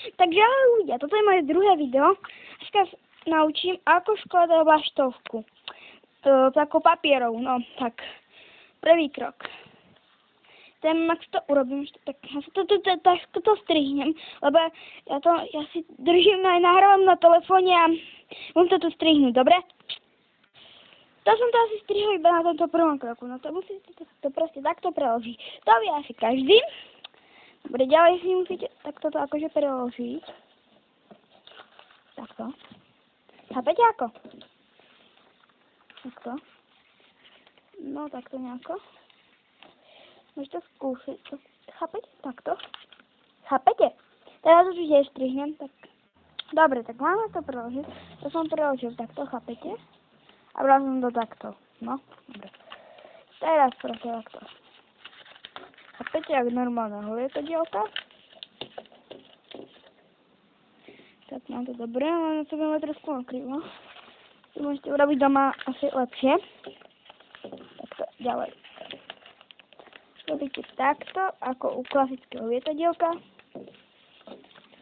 Takže ahoj ľudia, toto je moje druhé video. Dneska naučím, ako skladať vlaštovku. Takou papierov, no tak. Prvý krok. Ak to urobím, tak to strihnem, lebo ja si držím nahrávam na telefóne a musím to tu strihnúť, dobre? To som to asi strihol iba na tomto prvom kroku, no to musíte to proste takto preložiť. To vie asi každý. Dobre, ďalej si musíte takto to akože preložiť. Takto. Chápete ako? Takto. No takto nejako. Môžete skúsiť. Chápete? Takto. Chápete? Teraz už je strihnem, tak... Dobre, tak máme to preložiť. To som preložil takto, chápete? A vrátím to takto. No, dobre. Teraz proste takto. Chápete, jak normálna lietadielka? Tak mám to dobre, ale to budeme trošku nakrivo. To môžete urobiť doma asi lepšie. Takto, ďalej. Robíte takto, ako u klasického lietadielka.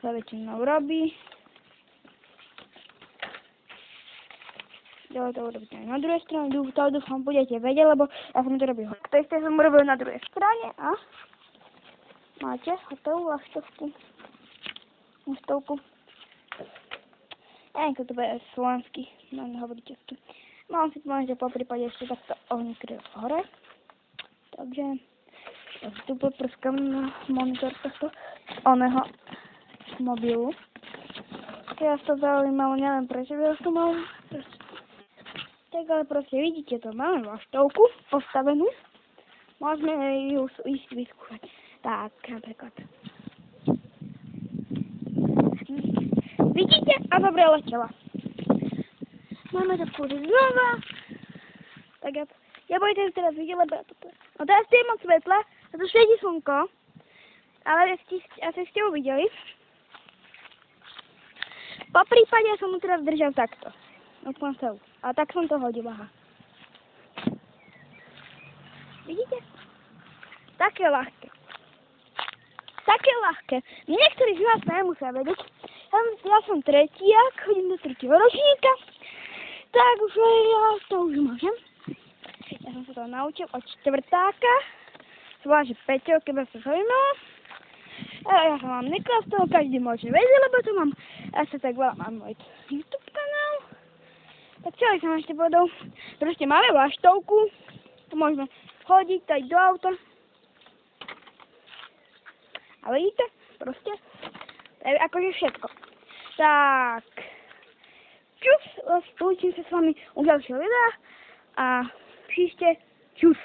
Sa väčšinou robí. Ďalej to urobíte aj na druhej strane. To dúfam, budete vedieť, lebo ja som to robil. To isté som urobil na druhej strane a máte hotovú vlaštovku. Ako to bude slovensky, no nehovorí česky. Mám si môžete po prípade ešte takto ohníkryť hore. Takže ja si tu poprskám na monitor tohto oného mobilu. Ja to zaujímalo, neviem prečo by to mal. Tak ale proste vidíte to, máme vlaštovku postavenú. Môžeme ju ísť vyskúšať. Tak, napríklad. Vidíte? A dobre letela. Máme to skúsiť znova. Tak ja budete teraz vidieť, lebo ja toto... No teraz tu je moc svetla, a tu svieti slnko. Ale asi ste uvideli. Po prípade som mu teraz držal takto. A tak som to hodil, aha. Vidíte? Také ľahké. Také ľahké. Niektorí z nás nemusia vedieť. Ja som tretiak, chodím do tretieho ročníka. Tak už ja to už môžem. Ja som sa to naučil od čtvrtáka. Zvlášť Peťo, keby sa zaujímalo. Ja sa mám Niklas, toho každý môže vedieť, lebo to mám asi tak veľa, mám môj YouTube kanál. Tak čo som ešte povedal? Proste máme vlaštovku, to môžeme hodiť tady do auta. A vidíte? Proste, to je akože všetko. Tak, čus, lúčim sa s vami u ďalšieho videa a príšte, čus.